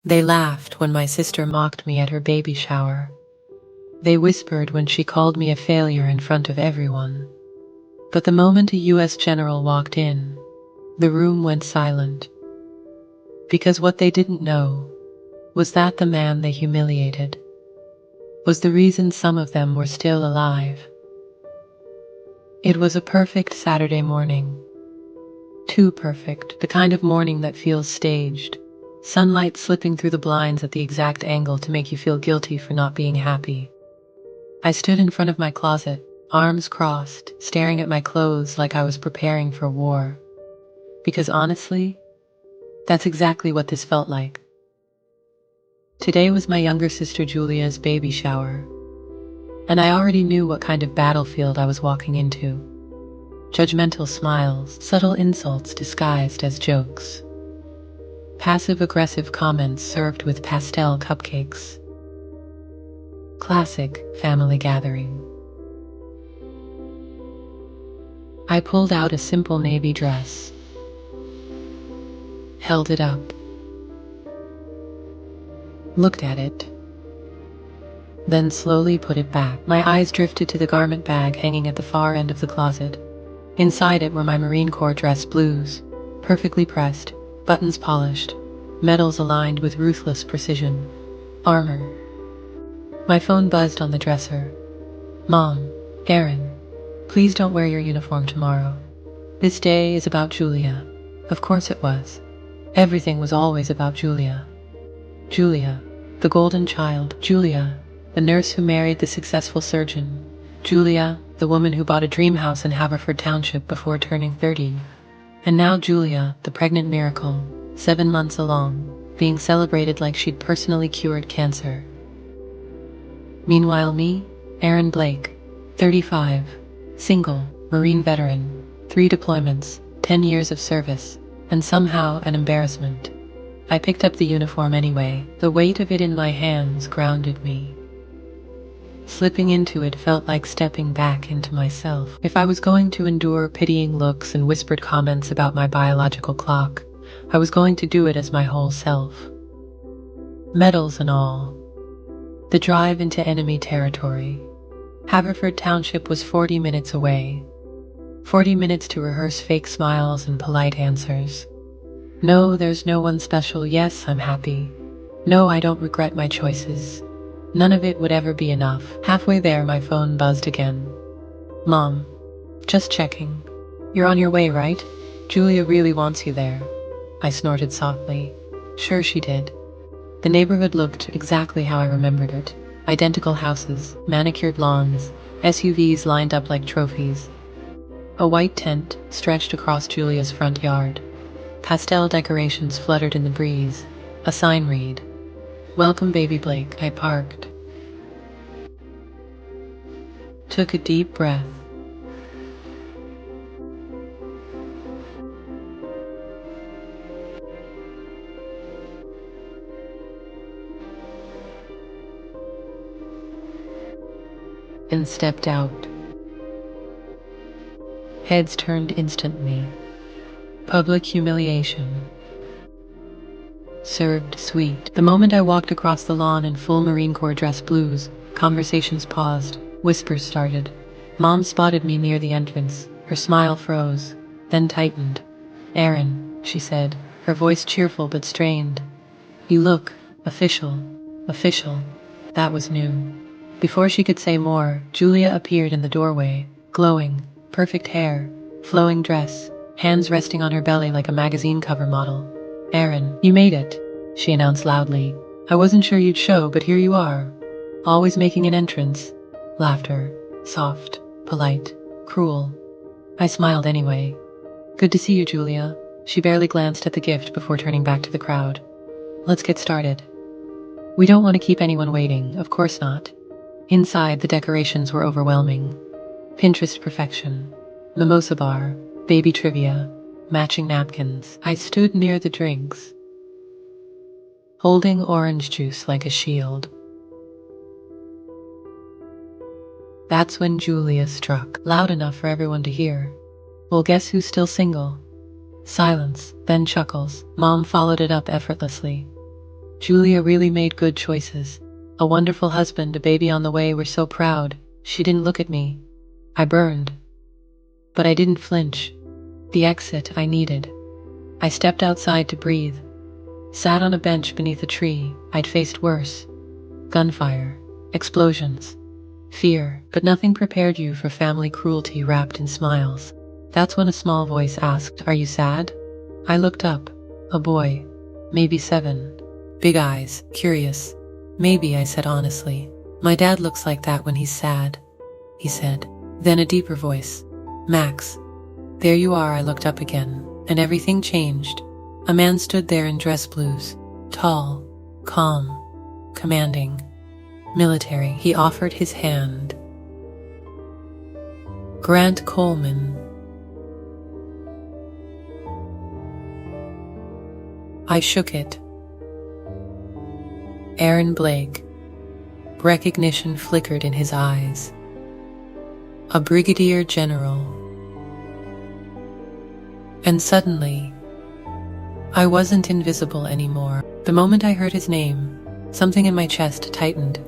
They laughed when my sister mocked me at her baby shower. They whispered when she called me a failure in front of everyone. But the moment a US general walked in, the room went silent. Because what they didn't know was that the man they humiliated was the reason some of them were still alive. It was a perfect Saturday morning. Too perfect, the kind of morning that feels staged. Sunlight slipping through the blinds at the exact angle to make you feel guilty for not being happy. I stood in front of my closet, arms crossed, staring at my clothes like I was preparing for war. Because honestly, that's exactly what this felt like. Today was my younger sister Julia's baby shower, and I already knew what kind of battlefield I was walking into. Judgmental smiles, subtle insults disguised as jokes, passive-aggressive comments served with pastel cupcakes. Classic family gathering. I pulled out a simple navy dress, held it up, looked at it, then slowly put it back. My eyes drifted to the garment bag hanging at the far end of the closet. Inside it were my Marine Corps dress blues, perfectly pressed, buttons polished, medals aligned with ruthless precision. Armor. My phone buzzed on the dresser. Mom, Aaron, please don't wear your uniform tomorrow. This day is about Julia. Of course it was. Everything was always about Julia. Julia, the golden child. Julia, the nurse who married the successful surgeon. Julia, the woman who bought a dream house in Haverford Township before turning 30. And now Julia, the pregnant miracle, 7 months along, being celebrated like she'd personally cured cancer. Meanwhile me, Aaron Blake, 35, single, Marine veteran, 3 deployments, 10 years of service, and somehow an embarrassment. I picked up the uniform anyway. The weight of it in my hands grounded me. Slipping into it felt like stepping back into myself. If I was going to endure pitying looks and whispered comments about my biological clock, I was going to do it as my whole self. Medals and all. The drive into enemy territory. Haverford Township was 40 minutes away. 40 minutes to rehearse fake smiles and polite answers. No, there's no one special. Yes, I'm happy. No, I don't regret my choices. None of it would ever be enough. Halfway there, my phone buzzed again. Mom, just checking. You're on your way, right? Julia really wants you there. I snorted softly. Sure she did. The neighborhood looked exactly how I remembered it. Identical houses, manicured lawns, SUVs lined up like trophies. A white tent stretched across Julia's front yard. Pastel decorations fluttered in the breeze. A sign read, "Welcome, baby Blake." I parked. Took a deep breath. And stepped out. Heads turned instantly. Public humiliation. Served sweet. The moment I walked across the lawn in full Marine Corps dress blues, conversations paused, whispers started. Mom spotted me near the entrance. Her smile froze, then tightened. "Aaron," she said, her voice cheerful but strained. "You look official." Official. That was new. Before she could say more, Julia appeared in the doorway, glowing, perfect hair, flowing dress, hands resting on her belly like a magazine cover model. "Aaron, you made it," she announced loudly. "I wasn't sure you'd show, but here you are. Always making an entrance." Laughter. Soft, polite, cruel. I smiled anyway. "Good to see you, Julia." She barely glanced at the gift before turning back to the crowd. "Let's get started." "We don't want to keep anyone waiting, of course not." Inside, the decorations were overwhelming. Pinterest perfection. Mimosa bar, baby trivia, matching napkins. I stood near the drinks, holding orange juice like a shield. That's when Julia struck, loud enough for everyone to hear. "Well, guess who's still single?" Silence, then chuckles. Mom followed it up effortlessly. Julia really made good choices. A wonderful husband, a baby on the way, we're so proud. She didn't look at me. I burned. But I didn't flinch. The exit I needed. I stepped outside to breathe. Sat on a bench beneath a tree. I'd faced worse. Gunfire. Explosions. Fear. But nothing prepared you for family cruelty wrapped in smiles. That's when a small voice asked, "Are you sad?" I looked up. A boy. Maybe 7. Big eyes. Curious. "Maybe," I said honestly. "My dad looks like that when he's sad," he said. Then a deeper voice. "Max." There you are. I looked up again, and everything changed. A man stood there in dress blues. Tall. Calm. Commanding. Military. He offered his hand. Grant Coleman. I shook it. Aaron Blake. Recognition flickered in his eyes. A brigadier general. And suddenly, I wasn't invisible anymore. The moment I heard his name, something in my chest tightened.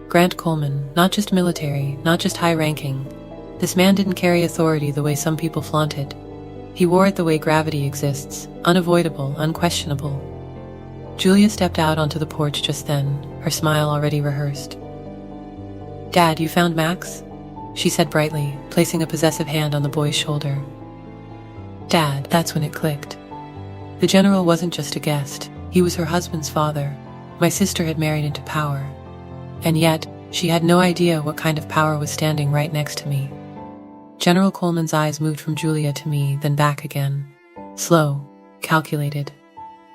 Grant Coleman, not just military, not just high-ranking. This man didn't carry authority the way some people flaunt it. He wore it the way gravity exists, unavoidable, unquestionable. Julia stepped out onto the porch just then, her smile already rehearsed. "Dad, you found Max?" she said brightly, placing a possessive hand on the boy's shoulder. "Dad," that's when it clicked. The general wasn't just a guest, he was her husband's father. My sister had married into power. And yet, she had no idea what kind of power was standing right next to me. General Coleman's eyes moved from Julia to me, then back again. Slow, calculated.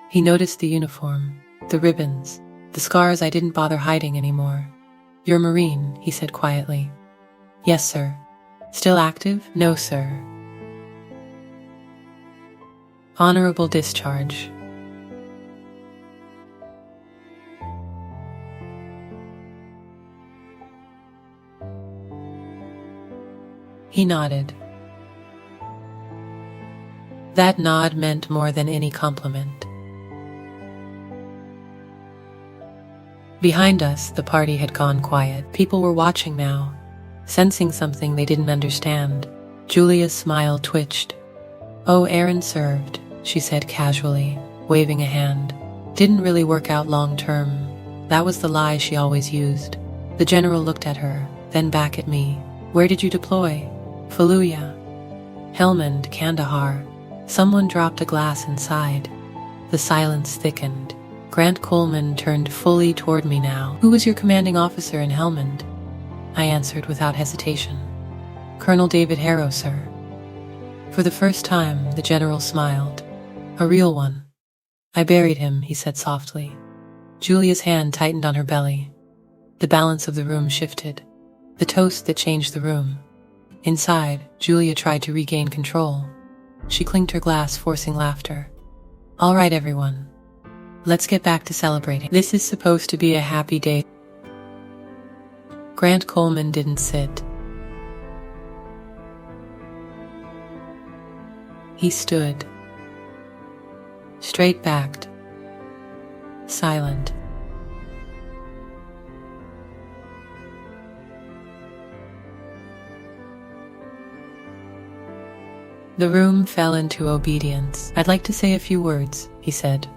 He noticed the uniform, the ribbons, the scars I didn't bother hiding anymore. "You're Marine," he said quietly. "Yes, sir." "Still active?" "No, sir." "Honorable discharge." He nodded. That nod meant more than any compliment. Behind us, the party had gone quiet. People were watching now, sensing something they didn't understand. Julia's smile twitched. "Oh, Aaron served," she said casually, waving a hand. "Didn't really work out long term." That was the lie she always used. The general looked at her, then back at me. "Where did you deploy?" "Fallujah." "Helmand, Kandahar." Someone dropped a glass inside. The silence thickened. Grant Coleman turned fully toward me now. "Who was your commanding officer in Helmand?" I answered without hesitation. "Colonel David Harrow, sir." For the first time, the general smiled. "A real one." "I buried him," he said softly. Julia's hand tightened on her belly. The balance of the room shifted. The toast that changed the room. Inside, Julia tried to regain control. She clinked her glass, forcing laughter. "All right, everyone. Let's get back to celebrating. This is supposed to be a happy day." Grant Coleman didn't sit. He stood. Straight-backed. Silent. The room fell into obedience. "I'd like to say a few words," he said.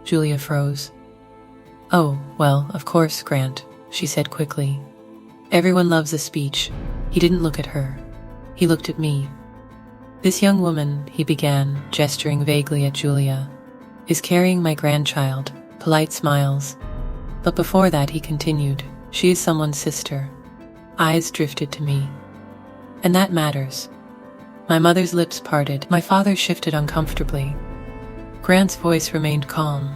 Julia froze. "Oh, well, of course, Grant," she said quickly. "Everyone loves a speech." He didn't look at her. He looked at me. "This young woman," he began, gesturing vaguely at Julia, "is carrying my grandchild." Polite smiles. But before that, he continued, "She is someone's sister." Eyes drifted to me. "And that matters." My mother's lips parted. My father shifted uncomfortably. Grant's voice remained calm.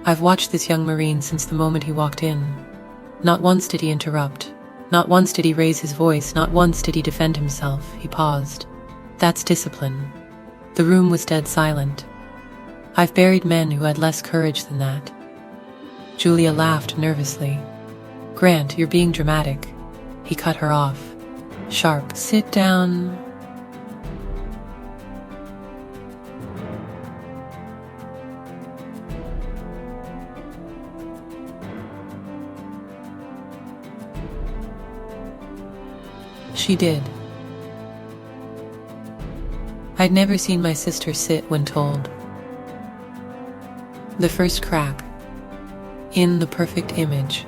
"I've watched this young Marine since the moment he walked in. Not once did he interrupt. Not once did he raise his voice. Not once did he defend himself." He paused. "That's discipline." The room was dead silent. "I've buried men who had less courage than that." Julia laughed nervously. "Grant, you're being dramatic." He cut her off. Sharp. "Sit down." She did. I'd never seen my sister sit when told. The first crack. In the perfect image.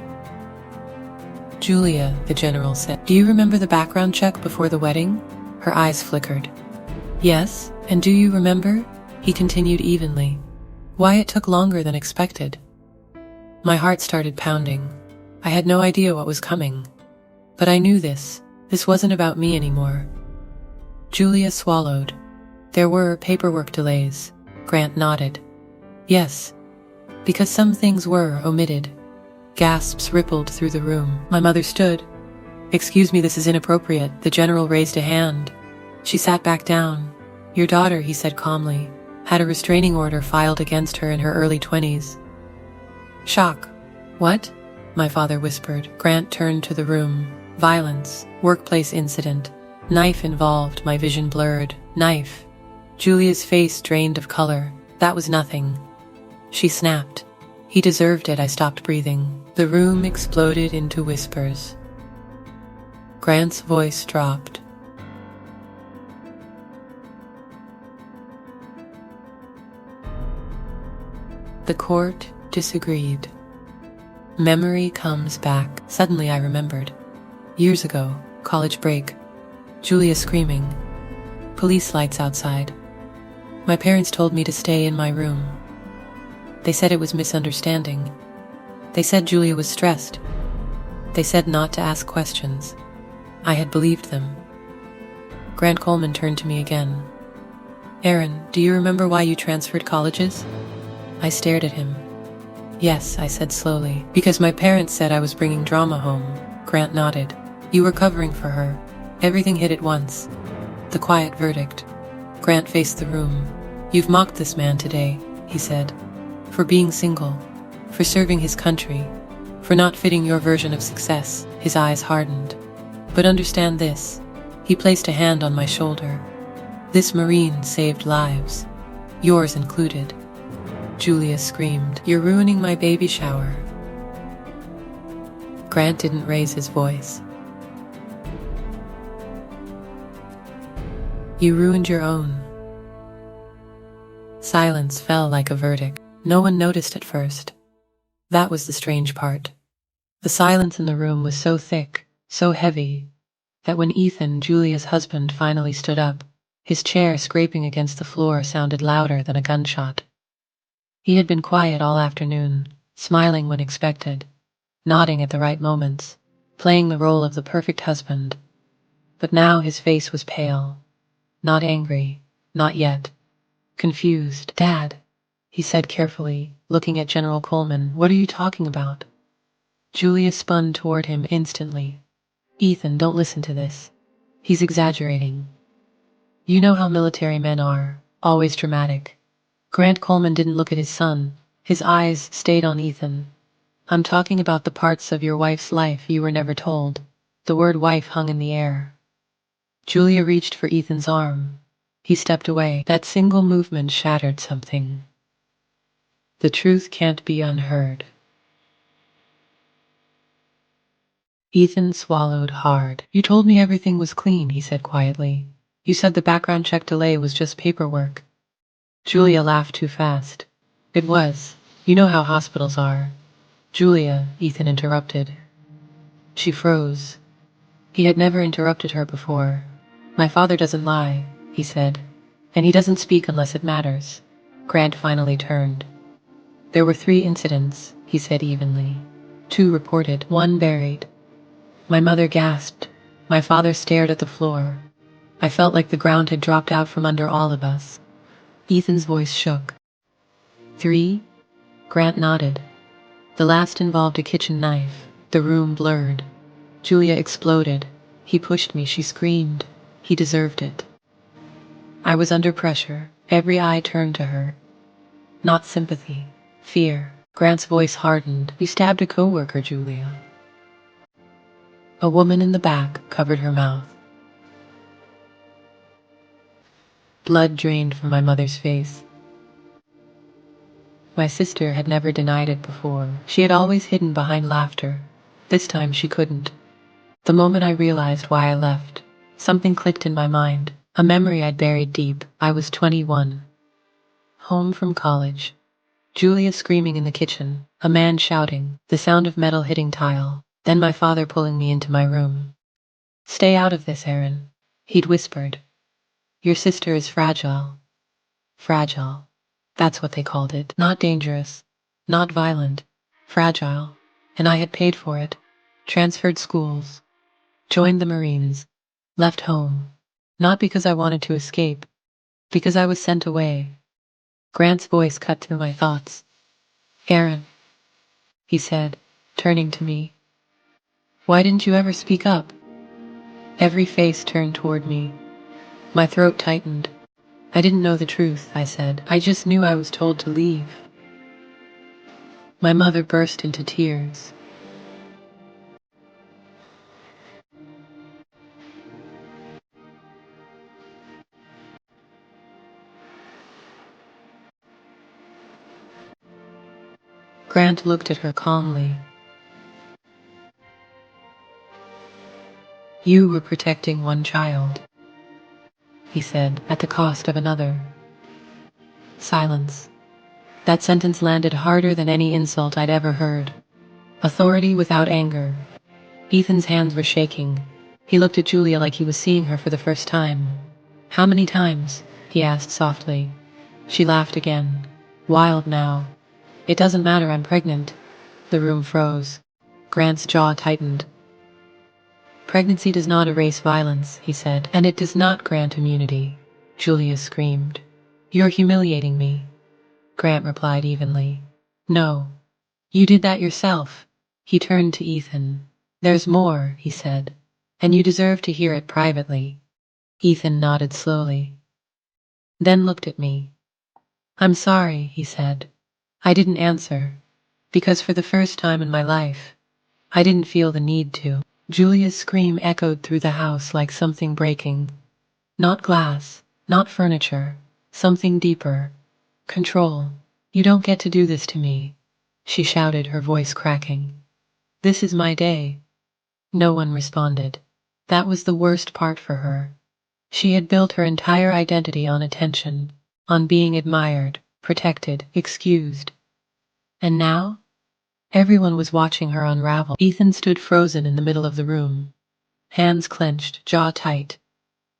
Julia, the general said. Do you remember the background check before the wedding? Her eyes flickered. Yes, and do you remember? He continued evenly. Why it took longer than expected. My heart started pounding. I had no idea what was coming. But I knew this wasn't about me anymore. Julia swallowed. There were paperwork delays. Grant nodded. Yes, because some things were omitted. Gasps rippled through the room. My mother stood. Excuse me, this is inappropriate. The general raised a hand. She sat back down. Your daughter, he said calmly, had a restraining order filed against her in her early 20s. Shock. What? My father whispered. Grant turned to the room. Violence. Workplace incident. Knife involved. My vision blurred. Knife. Julia's face drained of color. That was nothing. She snapped. He deserved it. I stopped breathing. The room exploded into whispers. Grant's voice dropped. The court disagreed. Memory comes back. Suddenly I remembered. Years ago, college break. Julia screaming. Police lights outside. My parents told me to stay in my room. They said it was misunderstanding. They said Julia was stressed. They said not to ask questions. I had believed them. Grant Coleman turned to me again. Aaron, do you remember why you transferred colleges? I stared at him. Yes, I said slowly. Because my parents said I was bringing drama home. Grant nodded. You were covering for her. Everything hit at once. The quiet verdict. Grant faced the room. You've mocked this man today, he said. For being single. For serving his country. For not fitting your version of success. His eyes hardened. But understand this. He placed a hand on my shoulder. This Marine saved lives. Yours included. Julia screamed. You're ruining my baby shower. Grant didn't raise his voice. You ruined your own. Silence fell like a verdict. No one noticed at first. That was the strange part. The silence in the room was so thick, so heavy, that when Ethan, Julia's husband, finally stood up, his chair scraping against the floor sounded louder than a gunshot. He had been quiet all afternoon, smiling when expected, nodding at the right moments, playing the role of the perfect husband. But now his face was pale. Not angry, not yet. Confused. Dad, he said carefully, looking at General Coleman, what are you talking about? Julia spun toward him instantly. Ethan, don't listen to this. He's exaggerating. You know how military men are, always dramatic. Grant Coleman didn't look at his son. His eyes stayed on Ethan. I'm talking about the parts of your wife's life you were never told. The word wife hung in the air. Julia reached for Ethan's arm. He stepped away. That single movement shattered something. The truth can't be unheard. Ethan swallowed hard. You told me everything was clean, he said quietly. You said the background check delay was just paperwork. Julia laughed too fast. It was. You know how hospitals are. Julia, Ethan interrupted. She froze. He had never interrupted her before. My father doesn't lie, he said. And he doesn't speak unless it matters. Grant finally turned. There were 3 incidents, he said evenly. 2 reported, 1 buried. My mother gasped. My father stared at the floor. I felt like the ground had dropped out from under all of us. Ethan's voice shook. 3? Grant nodded. The last involved a kitchen knife. The room blurred. Julia exploded. He pushed me, she screamed. He deserved it. I was under pressure. Every eye turned to her. Not sympathy. Fear. Grant's voice hardened. You stabbed a coworker, Julia. A woman in the back covered her mouth. Blood drained from my mother's face. My sister had never denied it before. She had always hidden behind laughter. This time she couldn't. The moment I realized why I left, Something clicked in my mind, a memory I'd buried deep. I was 21. Home from college. Julia screaming in the kitchen, a man shouting, the sound of metal hitting tile, then my father pulling me into my room. "Stay out of this, Aaron," he'd whispered. "Your sister is fragile." Fragile. That's what they called it. Not dangerous, not violent, fragile. And I had paid for it. Transferred schools, joined the Marines, left home. Not because I wanted to escape, because I was sent away. Grant's voice cut through my thoughts. "Aaron," he said, turning to me. "Why didn't you ever speak up?" Every face turned toward me. My throat tightened. "I didn't know the truth," I said. "I just knew I was told to leave." My mother burst into tears. Grant looked at her calmly. "You were protecting one child," he said, "at the cost of another." Silence. That sentence landed harder than any insult I'd ever heard. Authority without anger. Ethan's hands were shaking. He looked at Julia like he was seeing her for the first time. "How many times?" he asked softly. She laughed again. "Wild now. It doesn't matter, I'm pregnant." The room froze. Grant's jaw tightened. "Pregnancy does not erase violence," he said, "and it does not grant immunity." Julia screamed. "You're humiliating me." Grant replied evenly. "No. You did that yourself." He turned to Ethan. "There's more," he said, "and you deserve to hear it privately." Ethan nodded slowly, then looked at me. "I'm sorry," he said. I didn't answer, because for the first time in my life, I didn't feel the need to. Julia's scream echoed through the house like something breaking. Not glass, not furniture, something deeper. Control. "You don't get to do this to me," she shouted, her voice cracking. "This is my day." No one responded. That was the worst part for her. She had built her entire identity on attention, on being admired, protected, excused. And now? Everyone was watching her unravel. Ethan stood frozen in the middle of the room. Hands clenched, jaw tight.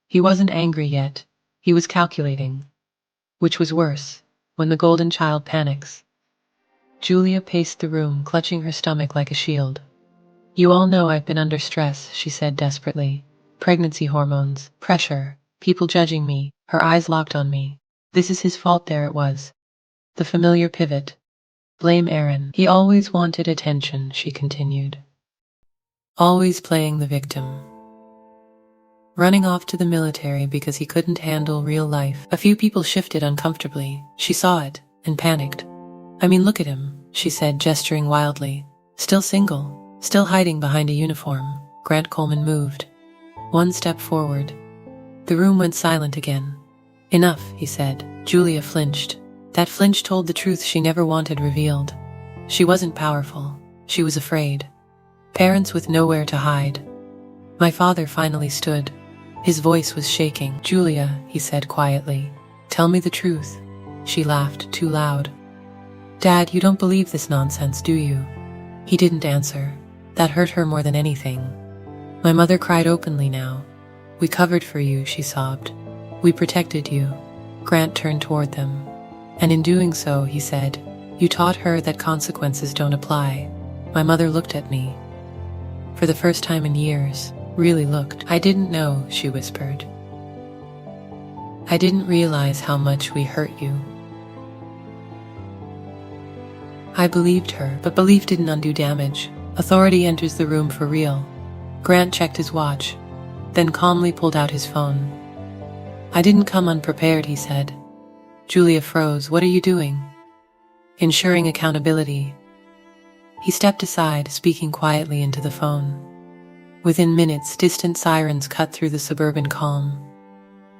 He wasn't angry yet. He was calculating. Which was worse, when the golden child panics. Julia paced the room, clutching her stomach like a shield. "You all know I've been under stress," she said desperately. "Pregnancy hormones, pressure, people judging me." Her eyes locked on me. "This is his fault." There it was. The familiar pivot. "Blame Aaron. He always wanted attention," she continued. "Always playing the victim. Running off to the military because he couldn't handle real life." A few people shifted uncomfortably. She saw it and panicked. "I mean, look at him," she said, gesturing wildly. "Still single, still hiding behind a uniform." Grant Coleman moved. One step forward. The room went silent again. "Enough," he said. Julia flinched. That flinch told the truth she never wanted revealed. She wasn't powerful. She was afraid. Parents with nowhere to hide. My father finally stood. His voice was shaking. "Julia," he said quietly, "tell me the truth." She laughed too loud. "Dad, you don't believe this nonsense, do you?" He didn't answer. That hurt her more than anything. My mother cried openly now. "We covered for you," she sobbed. "We protected you." Grant turned toward them. "And in doing so," he said, "you taught her that consequences don't apply." My mother looked at me. For the first time in years, really looked. "I didn't know," she whispered. "I didn't realize how much we hurt you." I believed her, but belief didn't undo damage. Authority enters the room for real. Grant checked his watch, then calmly pulled out his phone. "I didn't come unprepared," he said. Julia froze. "What are you doing?" "Ensuring accountability." He stepped aside, speaking quietly into the phone. Within minutes, distant sirens cut through the suburban calm.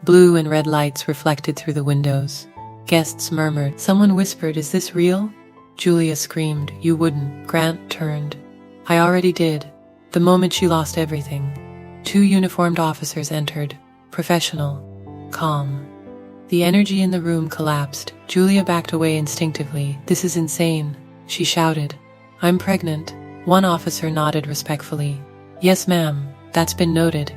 Blue and red lights reflected through the windows. Guests murmured. Someone whispered, "Is this real?" Julia screamed, "You wouldn't." Grant turned. "I already did. The moment she lost everything. 2 uniformed officers entered, professional, calm. The energy in the room collapsed. Julia backed away instinctively. "This is insane," she shouted. "I'm pregnant." One officer nodded respectfully. "Yes, ma'am, that's been noted."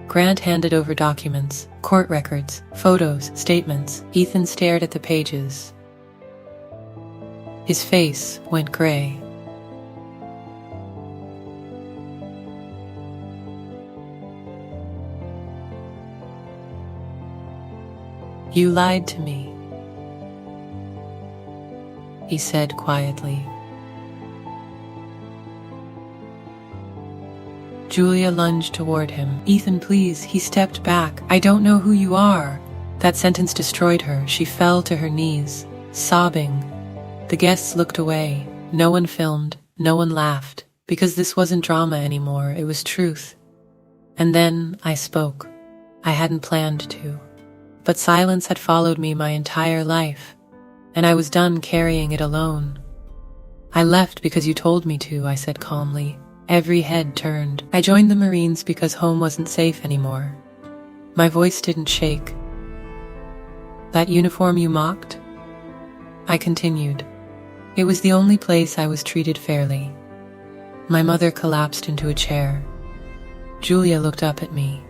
Grant handed over documents, court records, photos, statements. Ethan stared at the pages. His face went gray. "You lied to me," he said quietly. Julia lunged toward him. "Ethan, please." He stepped back. "I don't know who you are." That sentence destroyed her. She fell to her knees, sobbing. The guests looked away. No one filmed, no one laughed, because this wasn't drama anymore, it was truth. And then I spoke. I hadn't planned to. But silence had followed me my entire life, and I was done carrying it alone. "I left because you told me to," I said calmly. Every head turned. "I joined the Marines because home wasn't safe anymore." My voice didn't shake. "That uniform you mocked?" I continued. "It was the only place I was treated fairly." My mother collapsed into a chair. Julia looked up at me.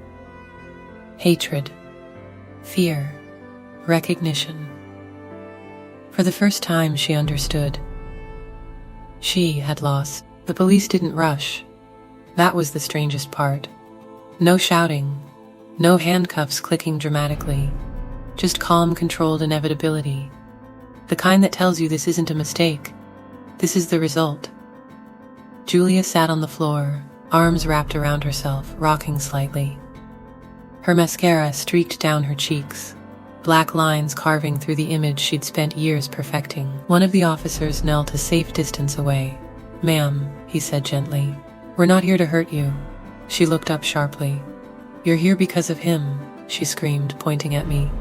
Hatred. Fear. Recognition. For the first time, she understood. She had lost. The police didn't rush. That was the strangest part. No shouting. No handcuffs clicking dramatically. Just calm, controlled inevitability. The kind that tells you this isn't a mistake. This is the result. Julia sat on the floor, arms wrapped around herself, rocking slightly. Her mascara streaked down her cheeks, black lines carving through the image she'd spent years perfecting. One of the officers knelt a safe distance away. "Ma'am," he said gently, "we're not here to hurt you." She looked up sharply. "You're here because of him," she screamed, pointing at me.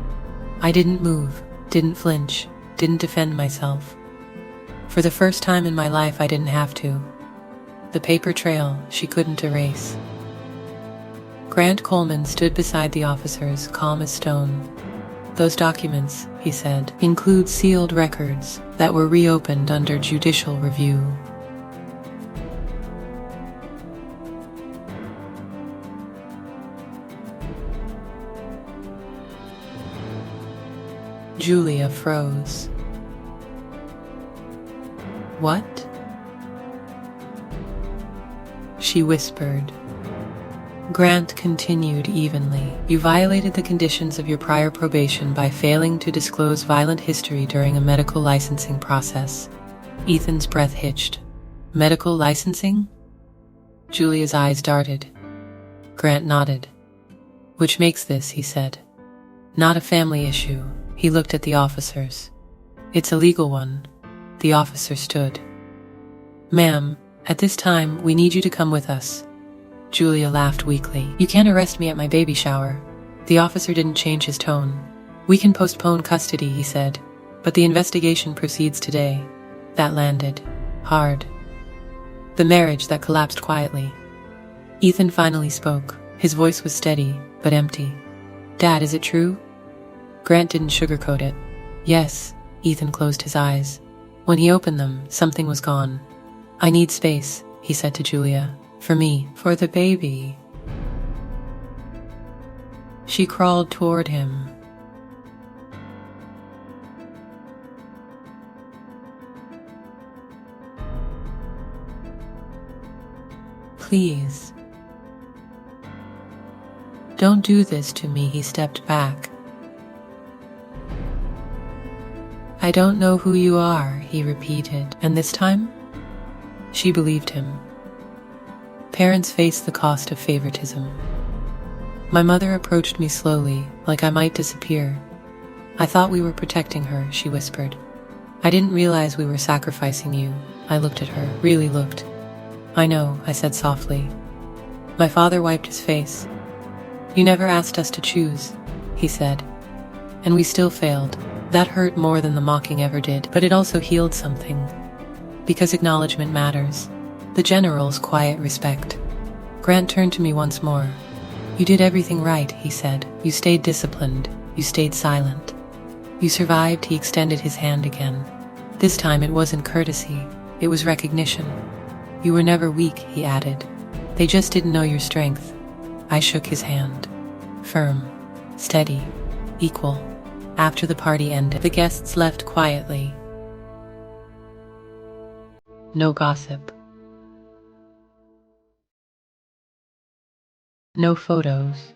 I didn't move, didn't flinch, didn't defend myself. For the first time in my life, I didn't have to. The paper trail she couldn't erase. Grant Coleman stood beside the officers, calm as stone. "Those documents," he said, "include sealed records that were reopened under judicial review." Julia froze. "What?" she whispered. Grant continued evenly. "You violated the conditions of your prior probation by failing to disclose violent history during a medical licensing process." Ethan's breath hitched. "Medical licensing?" Julia's eyes darted. Grant nodded. "Which makes this," he said, "not a family issue." He looked at the officers. "It's a legal one." The officer stood. "Ma'am, at this time, we need you to come with us." Julia laughed weakly. "You can't arrest me at my baby shower." The officer didn't change his tone. "We can postpone custody," he said, "but the investigation proceeds today." That landed hard. The marriage that collapsed quietly. Ethan finally spoke. His voice was steady, but empty. "Dad, is it true?" Grant didn't sugarcoat it. "Yes." Ethan closed his eyes. When he opened them, something was gone. "I need space," he said to Julia. "For me, for the baby." She crawled toward him. "Please. Don't do this to me," he stepped back. "I don't know who you are," he repeated. And this time, she believed him. Parents face the cost of favoritism. My mother approached me slowly, like I might disappear. "I thought we were protecting her," she whispered. "I didn't realize we were sacrificing you." I looked at her, really looked. "I know," I said softly. My father wiped his face. "You never asked us to choose," he said. "And we still failed." That hurt more than the mocking ever did, but it also healed something. Because acknowledgement matters. The general's quiet respect. Grant turned to me once more. You did everything right, he said. You stayed disciplined. You stayed silent. You survived, he extended his hand again. This time it wasn't courtesy, it was recognition. You were never weak, he added. They just didn't know your strength. I shook his hand. Firm, steady, equal. After the party ended, the guests left quietly. No gossip. No photos.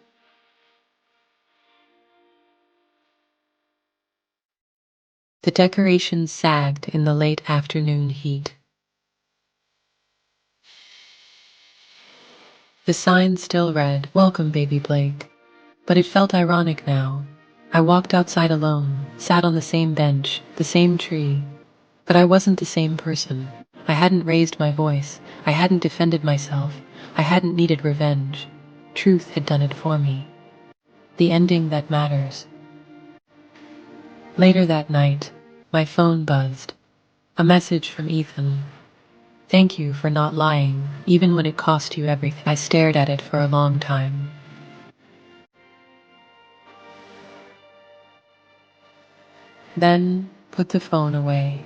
The decorations sagged in the late afternoon heat. The sign still read, "Welcome, baby Blake." But it felt ironic now. I walked outside alone, sat on the same bench, the same tree. But I wasn't the same person. I hadn't raised my voice. I hadn't defended myself. I hadn't needed revenge. Truth had done it for me. The ending that matters. Later that night, my phone buzzed. A message from Ethan. "Thank you for not lying, even when it cost you everything." I stared at it for a long time. Then put the phone away.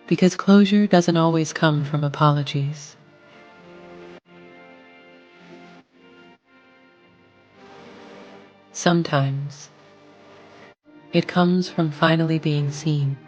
Because closure doesn't always come from apologies. Sometimes it comes from finally being seen.